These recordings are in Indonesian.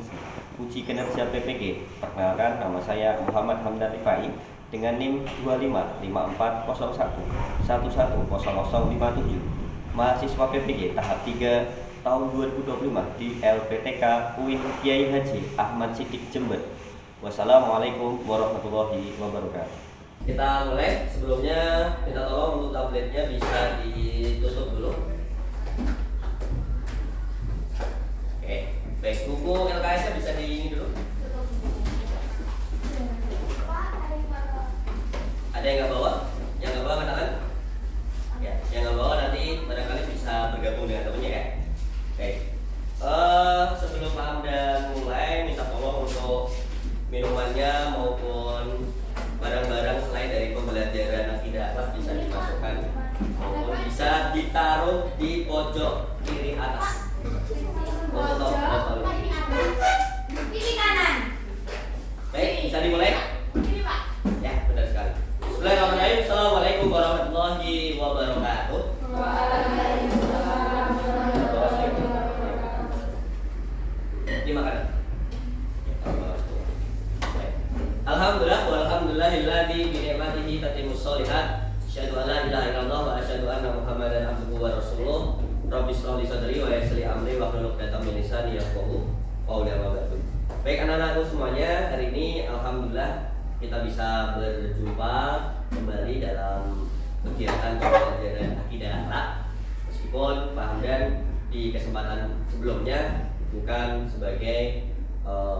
Institusi Uji Kinerja PPG. Perkenalkan, nama saya Muhammad Hamdan Rifai dengan NIM 255401110057, mahasiswa PPG tahap 3 tahun 2025 di LPTK UIN Kiai Haji Ahmad Siddiq Jember. Wassalamualaikum warahmatullahi wabarakatuh. Kita mulai. Sebelumnya minta tolong untuk tabletnya bisa ditutup dulu. Oke, baik. Buku LKS-nya bisa di ini dulu. Ada yang nggak bawa? Yang nggak bawa katakan. Ya, yang nggak bawa nanti barangkali bisa bergabung dengan temennya ya. Baik. Sebelum Pak Hamdan mulai, minta tolong untuk minumannya maupun barang-barang selain dari pembelajaran akidah akhlak bisa dimasukkan maupun bisa ditaruh di pojok kiri atas. Untuk kiri kanan. Baik, bisa dimulai? Kiri Pak. Ya, benar sekali. Bismillahirrahmanirrahim. Assalamualaikum warahmatullahi wabarakatuh. Dimakan. Alhamdulillah walhamdulillahilladzi bi ni'matihi tatimmus sholihat. Asyhadu an la ilaha illallah wa asyhadu anna Muhammadan abduhu wa rasuluh. Rabbi shrah li sadri wa yassir li amri wahlul 'uqdatam min lisani yafqahu qawli. Amma ba'du. Baik anak-anakku semuanya, hari ini alhamdulillah kita bisa berjumpa kembali dalam kegiatan pembelajaran akidah akhlak. Meskipun Pak Hamdan di kesempatan sebelumnya bukan sebagai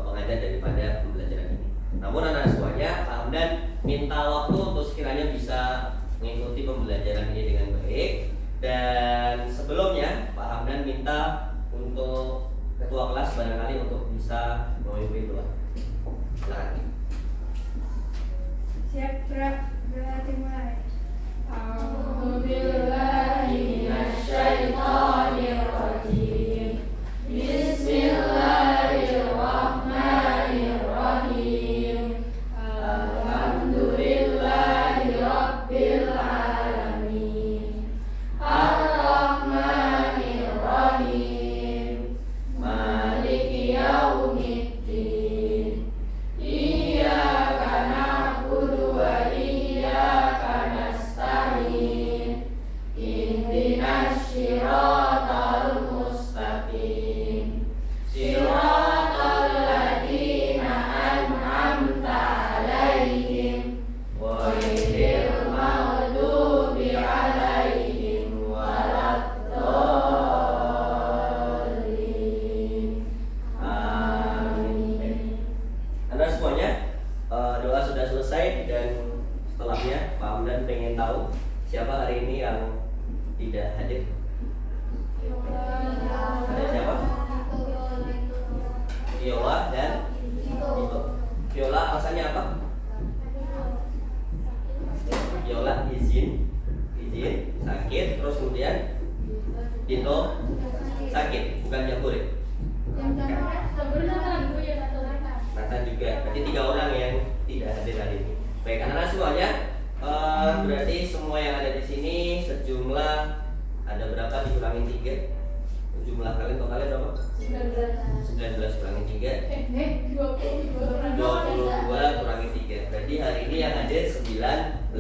pengajar daripada pembelajaran ini. Namun anak semuanya, Pak Hamdan minta waktu untuk sekiranya bisa mengikuti pembelajaran ini dengan baik. Dan sebelumnya Pak Hamdan minta untuk ketua kelas barangkali untuk bisa memimpin doa. Silakan. Siap, berarti mulai. A'udzubillahiminasyaitonirrajim. Bismillahirrahmanirrahim. Alhamdulillahirabbil alamin. Ar-Rahmanir-Rahim. Maliki yaumiddin. Iyyaka na'budu wa iyyaka nasta'in. Ihdinas siratal mustaqim. Siratal ladzina an'amta 'alaihim ghairil maghdubi 'alaihim waladdallin. Amin. Anda semuanya, doa sudah selesai dan setelahnya Pak Hamdan pengen tahu siapa hari ini yang tidak hadir. Ada siapa? Viola dan Dito. Viola alasannya apa? Viola izin sakit, terus kemudian Dito sakit, bukan Jakurit. Nathan juga, berarti 3 orang yang tidak hadir hari ini. Baik anak-anak semuanya, berarti semua yang ada di sini sejumlah ada berapa dikurangin 3? Jumlah kalian totalnya berapa? 19 kurangin 3 22 kurangin 3. Berarti hari ini yang hadir 19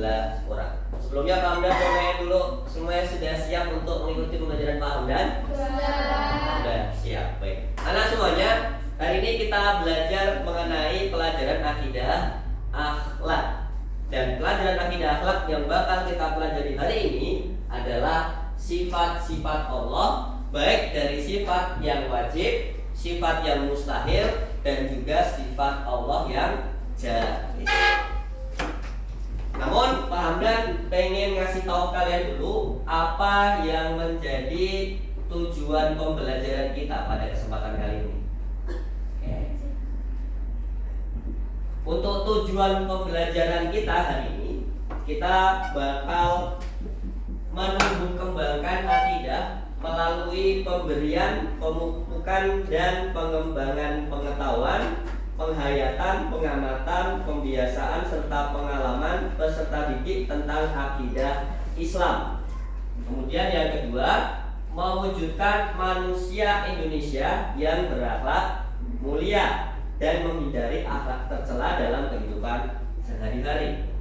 orang. Sebelumnya Pak Hamdan mau nanya dulu, semuanya sudah siap untuk mengikuti pembelajaran Pak Hamdan? Sudah siap, baik. Anak semuanya, hari ini kita belajar mengenai pelajaran akidah akhlak. Dan pelajaran akidah akhlak yang bakal kita pelajari hari ini adalah sifat-sifat Allah, baik dari sifat yang wajib, sifat yang mustahil, dan juga sifat Allah yang jaiz. Namun Pak Hamdan pengen ngasih tahu kalian dulu apa yang menjadi tujuan pembelajaran kita pada kesempatan kali ini. Untuk tujuan pembelajaran kita hari ini, kita bakal menumbuh kembangkan akidah melalui pemberian, pemupukan, dan pengembangan pengetahuan, penghayatan, pengamatan, pembiasaan, serta pengalaman peserta didik tentang akidah Islam. Kemudian yang kedua, mewujudkan manusia Indonesia yang berakhlak mulia, dan menghindari akhlak tercela dalam kehidupan sehari-hari.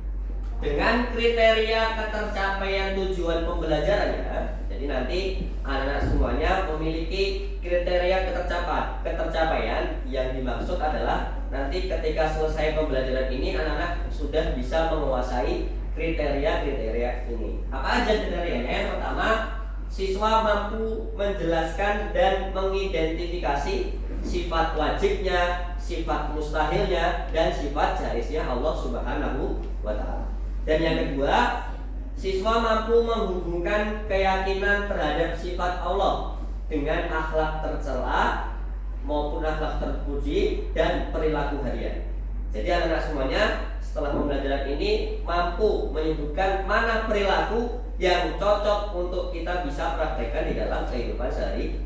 Dengan kriteria ketercapaian tujuan pembelajarannya, jadi nanti anak-anak semuanya memiliki kriteria ketercapaian. Yang dimaksud adalah nanti ketika selesai pembelajaran ini anak-anak sudah bisa menguasai kriteria-kriteria ini. Apa aja kriterianya? Yang pertama, siswa mampu menjelaskan dan mengidentifikasi sifat wajibnya, sifat mustahilnya, dan sifat jaiznya Allah Subhanahu wa Ta'ala. Dan yang kedua, siswa mampu menghubungkan keyakinan terhadap sifat Allah dengan akhlak tercela maupun akhlak terpuji dan perilaku harian. Jadi anak-anak semuanya setelah pembelajaran ini mampu menyebutkan mana perilaku yang cocok untuk kita bisa praktekkan di dalam kehidupan sehari-hari.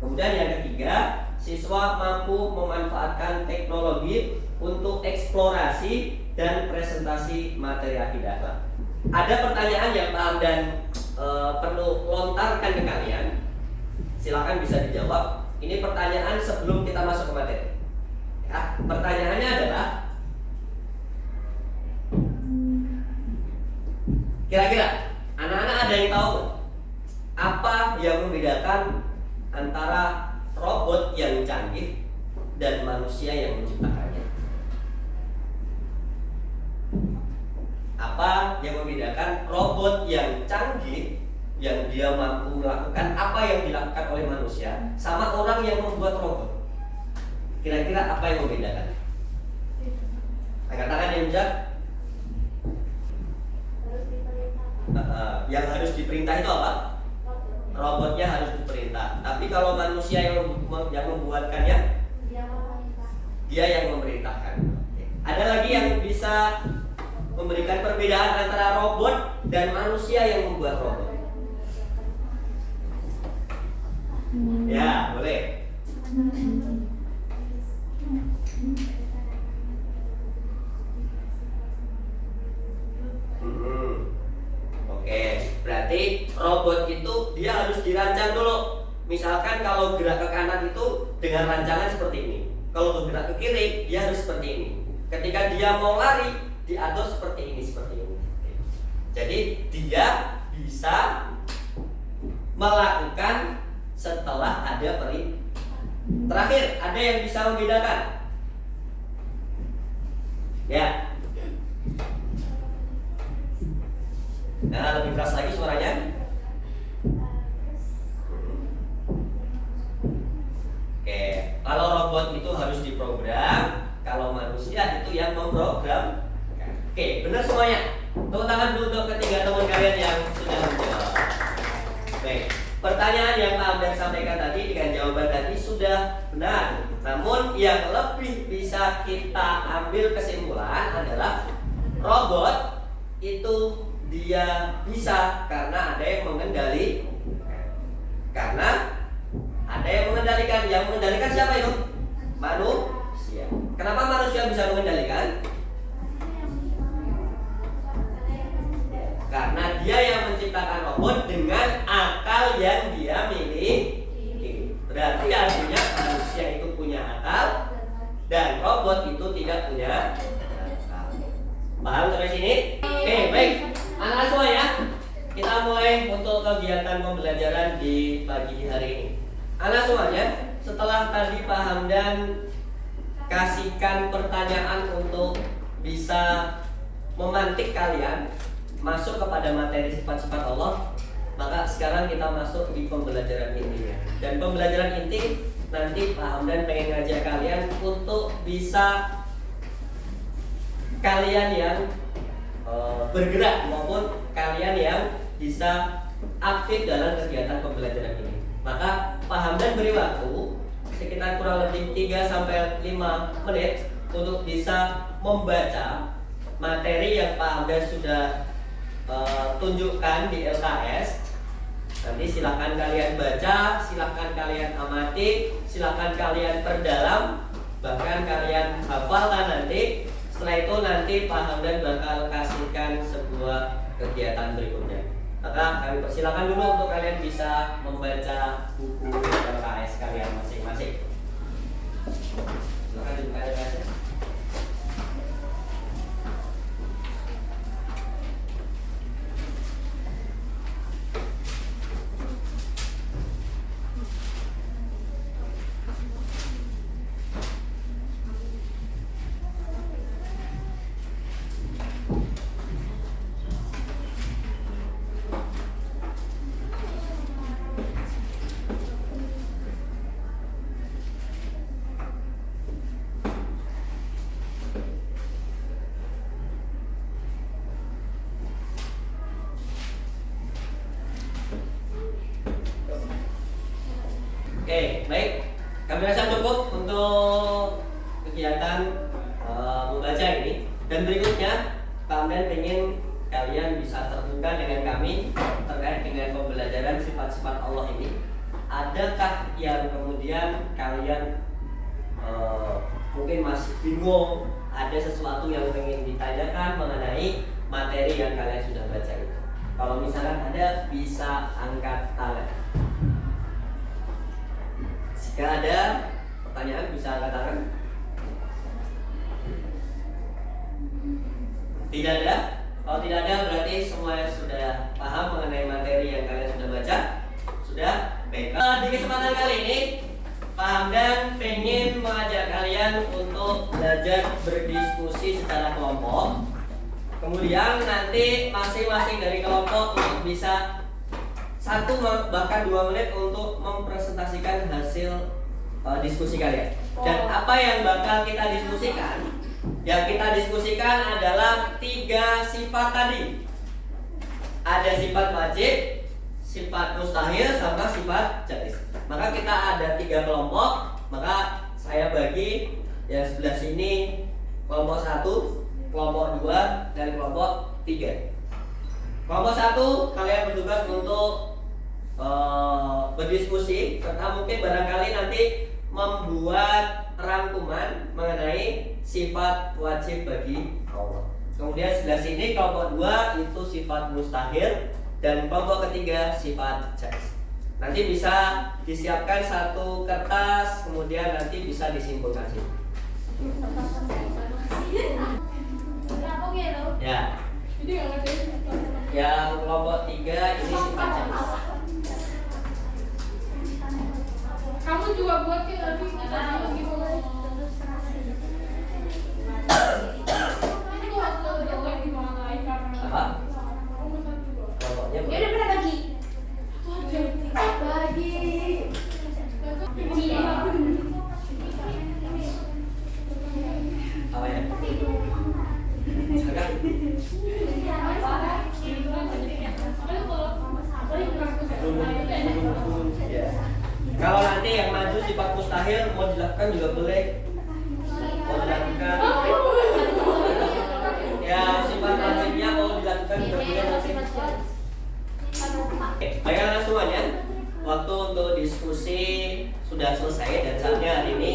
Kemudian yang ketiga, siswa mampu memanfaatkan teknologi untuk eksplorasi dan presentasi materi akidah. Ada pertanyaan yang paham dan perlu lontarkan ke kalian. Silakan bisa dijawab. Ini pertanyaan sebelum kita masuk ke materi. Ya, pertanyaannya adalah, kira-kira anak-anak ada yang tahu apa yang membedakan antara robot yang canggih dan manusia yang menciptakannya? Apa yang membedakan robot yang canggih yang dia mampu melakukan apa yang dilakukan oleh manusia sama orang yang membuat robot? Kira-kira apa yang membedakan? Angkat tangan yang bisa. Yang harus diperintah itu apa? Robotnya harus diperintah. Tapi kalau manusia yang membuatkannya, dia yang memerintahkan. Ada lagi yang bisa memberikan perbedaan antara robot dan manusia yang membuat robot. Ya, boleh. Oke, berarti robot itu dia harus dirancang dulu. Misalkan kalau gerak ke kanan itu dengan rancangan seperti ini. Kalau bergerak ke kiri, dia harus seperti ini. Ketika dia mau lari, diatur seperti ini, seperti ini. Jadi dia bisa melakukan setelah ada perintah. Terakhir, ada yang bisa membedakan? Ya. Nah, lebih keras lagi suaranya. Oke, kalau robot itu harus diprogram, kalau manusia itu yang memprogram. Oke, benar semuanya. Tepuk tangan dulu untuk ketiga teman kalian yang sudah menjawab. Baik, pertanyaan yang Pak Amdan sampaikan tadi dengan jawaban tadi sudah benar. Namun yang lebih bisa kita ambil kesimpulan adalah robot itu dia bisa karena ada yang mengendalikan. Karena ada yang mengendalikan. Yang mengendalikan siapa itu? Manusia. Kenapa manusia bisa mengendalikan? Karena dia yang menciptakan robot dengan akal yang dia miliki. Berarti artinya manusia itu punya akal dan robot itu tidak punya akal. Paham sampai sini? Oke, baik. Anak semua ya, kita mulai untuk kegiatan pembelajaran di pagi hari ini. Anak semuanya, setelah tadi Pak Hamdan kasihkan pertanyaan untuk bisa memantik kalian masuk kepada materi sifat-sifat Allah, maka sekarang kita masuk di pembelajaran intinya. Dan pembelajaran inti nanti Pak Hamdan pengen ngajak kalian untuk bisa kalian yang bergerak maupun kalian yang bisa aktif dalam kegiatan pembelajaran ini. Maka Pak Hamdan beri waktu sekitar kurang lebih 3-5 menit untuk bisa membaca materi yang Pak Hamdan sudah tunjukkan di LKS. Nanti silakan kalian baca, silakan kalian amati, silakan kalian perdalam, bahkan kalian hafalkan nanti. Setelah itu nanti Pak Hamdan bakal kasihkan sebuah kegiatan berikutnya. Maka kami persilakan dulu untuk kalian bisa membaca buku LKS kalian masing-masing. Silakan dibuka kelasnya. Oke, baik. Kami rasa cukup untuk kegiatan membaca ini. Dan berikutnya, Pak Amdan ingin kalian bisa terbuka dengan kami terkait dengan pembelajaran sifat-sifat Allah ini. Adakah yang kemudian kalian mungkin masih bingung, ada sesuatu yang ingin ditanyakan mengenai materi yang kalian sudah baca itu? Kalau misalkan ada, bisa angkat tangan. Jika ada pertanyaan bisa angkat tangan. Tidak ada? Kalau tidak ada berarti semua sudah paham mengenai materi yang kalian sudah baca. Sudah? Baik. Di kesempatan kali ini Pak Hamdan pengen mengajak kalian untuk belajar berdiskusi secara kelompok. Kemudian nanti masing-masing dari kelompok untuk bisa 1 bahkan 2 menit untuk mempresentasikan hasil diskusi kalian. Dan apa yang bakal kita diskusikan? Yang kita diskusikan adalah 3 sifat tadi. Ada sifat wajib, sifat mustahil, sama sifat jaiz. Maka kita ada 3 kelompok. Maka saya bagi yang sebelah sini kelompok 1, kelompok 2, dan kelompok 3. Kelompok 1 kalian bertugas untuk berdiskusi serta mungkin barangkali nanti membuat rangkuman mengenai sifat wajib bagi Allah. Kemudian sebelah sini kelompok 2 itu sifat mustahil dan kelompok ketiga sifat jaiz. Nanti bisa disiapkan 1 kertas, kemudian nanti bisa disimpulkan sini. Ya. Yang kelompok 3 ini sifat jaiz. Kamu juga buat kita lebih kita lagi mau. Ini kok aku udah gimana karena Apa? Kelompoknya ya udah pernah bagi. Bagi. apa ya? Silakan. Ya. Kalau nanti yang maju sifat mustahil mau dilakukan juga boleh. Mau dilakukan. Ya sifat wajibnya mau dilakukan juga boleh nanti. Baiklah semuanya, waktu untuk diskusi sudah selesai dan saatnya hari ini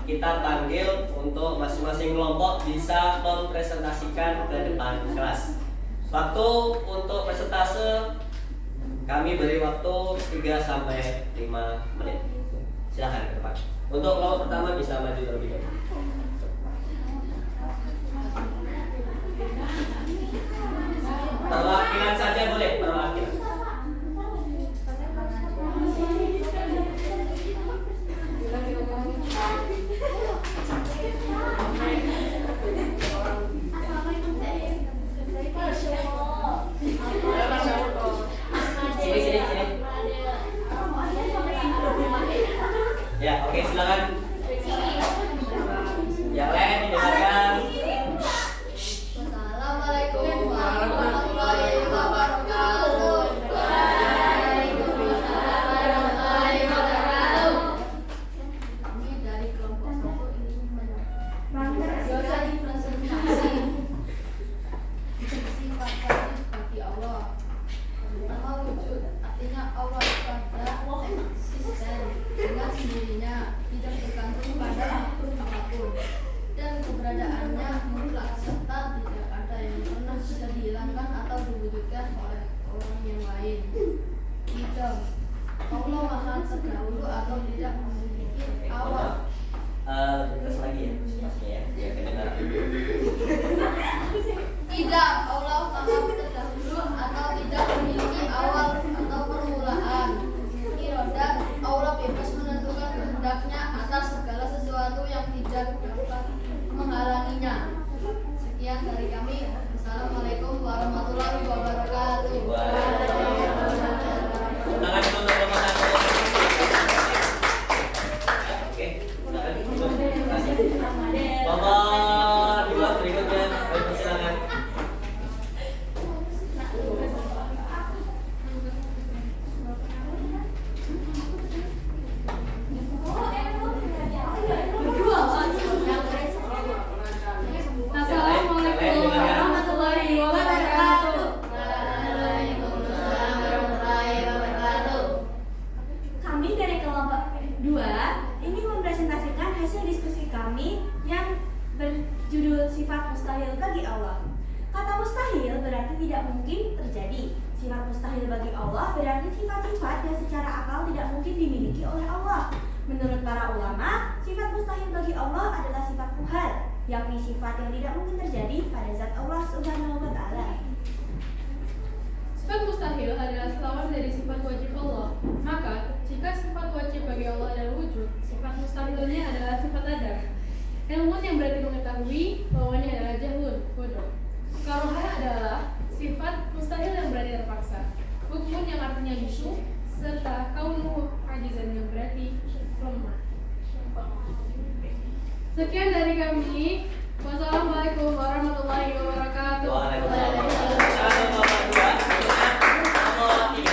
kita panggil untuk masing-masing kelompok bisa mempresentasikan ke depan kelas. Waktu untuk presentase kami beri waktu 3 sampai 5 menit. Silahkan ke depan. Untuk kelompok pertama bisa maju terlebih dahulu. Perwakilan saja boleh, perwakilan. Sini. Ya, oke, silakan. Yang lain didengarkan. Assalamualaikum warahmatullahi wabarakatuh. Waalaikumsalam warahmatullahi wabarakatuh. Kami dari kelompok 1 ingin menjelaskan presentasi sifat wajib bagi Allah. Pertama, wujud artinya Allah pada eksisten dengan sendirinya, tidak bergantung pada makhluk apapun, dan keberadaannya mutlak serta tidak ada yang pernah bisa dihilangkan atau diwujudkan oleh orang yang lain. Tidak, Allah maha terdahulu atau tidak memiliki awal. Terus lagi ya, masnya ya, biar kedengaran. Tidak, Allah maha terdahulu atau tidak memiliki awal atau permulaan. Irodat, Allah bebas menentukan kehendaknya atas segala sesuatu yang tidak dapat menghalanginya. Sekian dari kami. Assalamualaikum warahmatullahi wabarakatuh. Tangan dulu untuk nomor 1. Oke, terima kasih. Nomor 2 berikutnya, kami persilakan. Assalamualaikum warahmatullahi wabarakatuh. Waalaikumsalam warahmatullahi wabarakatuh. Kami dari kelompok 2 ingin mempresentasikan hasil diskusi kami yang berjudul sifat mustahil bagi Allah. Kata mustahil berarti tidak mungkin terjadi. Sifat mustahil bagi Allah berarti sifat-sifat yang secara akal tidak mungkin dimiliki oleh Allah. Menurut para ulama, sifat mustahil bagi Allah adalah sifat muhal, yakni sifat yang tidak mungkin terjadi pada zat Allah Subhanahu wa Ta'ala. Sifat mustahil adalah lawan dari sifat wajib Allah. Maka, jika sifat wajib bagi Allah adalah wujud, sifat mustahilnya adalah sifat adam. Ilmun yang berarti mengetahui, lawannya adalah jahul, bodoh. Karohah adalah sifat mustahil yang berarti terpaksa. Hukmun yang artinya bisu, serta kaunuh ajizan yang berarti lemah. Sekian dari kami. Wassalamualaikum warahmatullahi wabarakatuh. Waalaikumsalam. Nomor 2, nomor 3.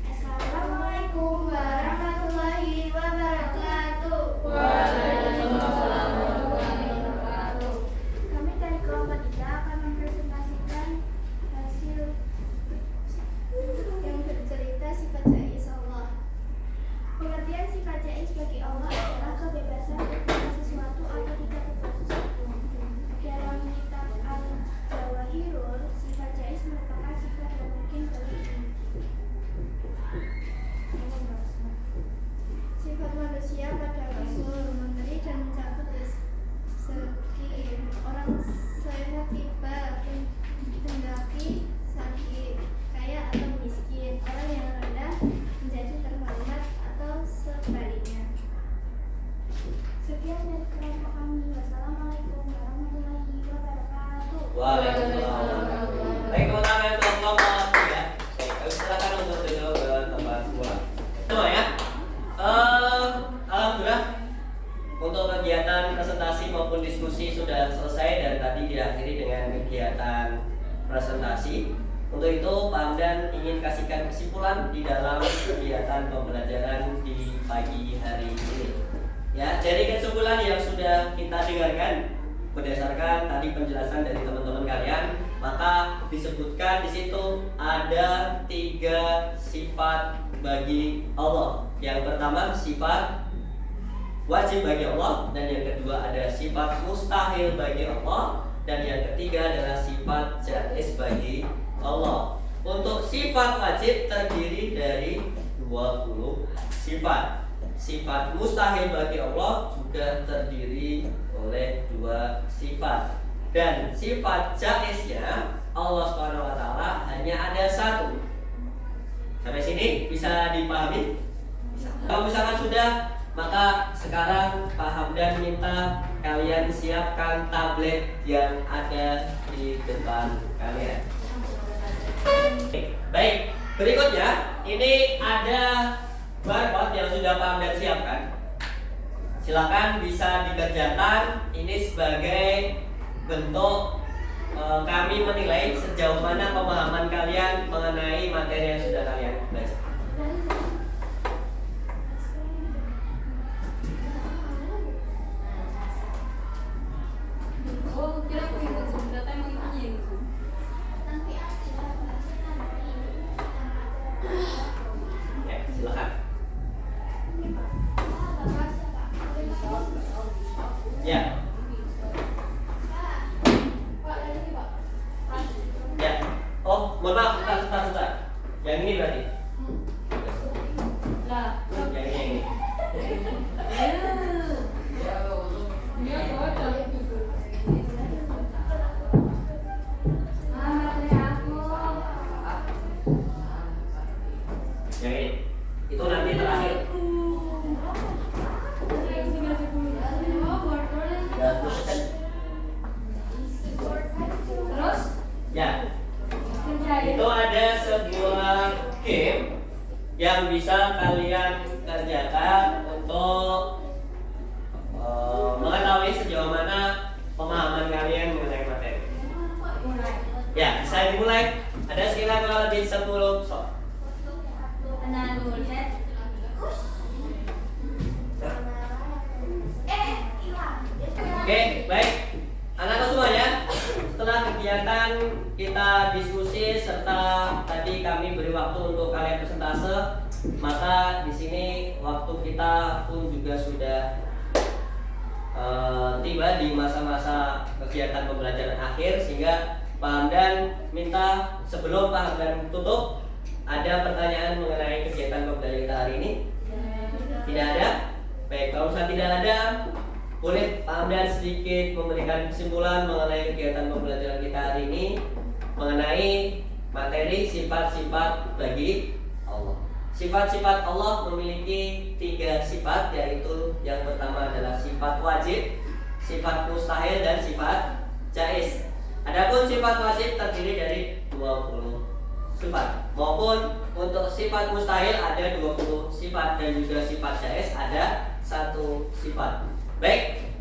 Assalamualaikum warahmatullahi wabarakatuh. Kami dari kelompok 3 akan mempresentasikan hasil yang bercerita sifat jaiz Allah. Pengertian sifat jaiz bagi Allah adalah kebebasan berbuat sesuatu atau tidak berbuat sesuatu. Dalam kitab Al-Jawahirul, sifat jaiz merupakan sifat yang mungkin bagi sifat manusia pada usul memberi dan mencabut rezeki. Orang sehat tiba hendaki sakit, kaya atau miskin. Orang yang rendah menjadi terhormat atau sebaliknya. Sekian dari kelompok kami. Wassalamualaikum warahmatullahi wabarakatuh. Waalaikumsalam. Baik, tepuk tangan untuk kelompok 3. Baik, silakan untuk duduk ke tempat pulang. Semua ya. Alhamdulillah untuk kegiatan presentasi maupun diskusi sudah selesai dan tadi diakhiri dengan kegiatan presentasi. Untuk itu Pak Hamdan ingin kasihkan kesimpulan di dalam kegiatan pembelajaran di pagi hari ini. Ya, dari kesimpulan yang sudah kita dengarkan berdasarkan tadi penjelasan dari teman-teman kalian, maka disebutkan di situ ada 3 sifat bagi Allah. Yang pertama sifat wajib bagi Allah, dan yang kedua ada sifat mustahil bagi Allah, dan yang ketiga adalah sifat jaiz bagi Allah. Untuk sifat wajib terdiri dari 20 sifat. Sifat mustahil bagi Allah juga terdiri oleh 2 sifat. Dan sifat jaiznya Allah SWT hanya ada 1. Sampai sini bisa dipahami? Bisa. Kalau misalkan sudah, maka sekarang Pak Hamdan minta kalian siapkan tablet yang ada di depan kalian. Baik, berikutnya ini ada barcode yang sudah Pak Hamdan siapkan. Silakan bisa dikerjakan. Ini sebagai bentuk kami menilai sejauh mana pemahaman kalian mengenai materi yang sudah kalian baca. Oh, kira aku ikut Zoom. Ternyata emang ikutnya yang Zoom. Nanti aja bahasnya nanti. Ya, silakan. Ya. Ustaz? Yang ini berarti? Lah, Yang ini. Dia kocak. materi aku. Yang ini. Itu nanti terakhir. Ya, terus kan. Terus Ya, kerjain. itu ada sebuah game yang bisa kalian kerjakan untuk mengetahui sejauh mana pemahaman kalian mengenai materi. Ya, bisa dimulai. Ada sekitar kurang lebih 10 soal. Tenang dulu, Chat. Oke, baik. Anak-anak semuanya, setelah kegiatan kita diskusi serta tadi kami beri waktu untuk kalian presentase, maka di sini waktu kita pun juga sudah tiba di masa-masa kegiatan pembelajaran akhir, sehingga Pak Hamdan minta sebelum Pak Hamdan tutup ada pertanyaan mengenai kegiatan pembelajaran kita hari ini. Tidak ada? Baik, kalau misalnya tidak ada, boleh Pak Hamdan sedikit memberikan kesimpulan mengenai kegiatan pembelajaran kita hari ini mengenai materi sifat-sifat bagi Allah. Sifat-sifat Allah memiliki 3 sifat, yaitu yang pertama adalah sifat wajib, sifat mustahil, dan sifat jaiz. Adapun sifat wajib terdiri dari 20 sifat, maupun untuk sifat mustahil ada 20 sifat, dan juga sifat jaiz ada 1 sifat. Baik,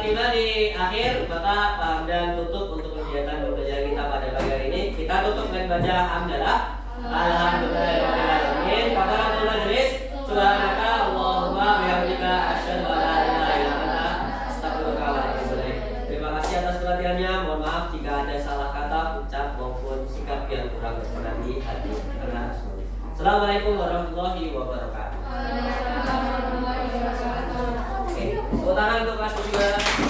tiba di akhir, maka Pak Hamdan tutup untuk kegiatan pembelajaran kita pada pagi hari ini. Kita tutup dengan baca hamdalah. Alhamdulillahirobbilalamin. Kafaratul majlis. Subhanaka Allahumma bihamdika asyhadu an la ilaha illa anta astaghfiruka wa atubu ilaik. Terima kasih atas perhatiannya. Mohon maaf jika ada salah kata, ucap maupun sikap yang kurang berkenan di hati. Karena Assalamualaikum warahmatullahi wabarakatuh. Oke, tepuk tangan untuk kelas 7.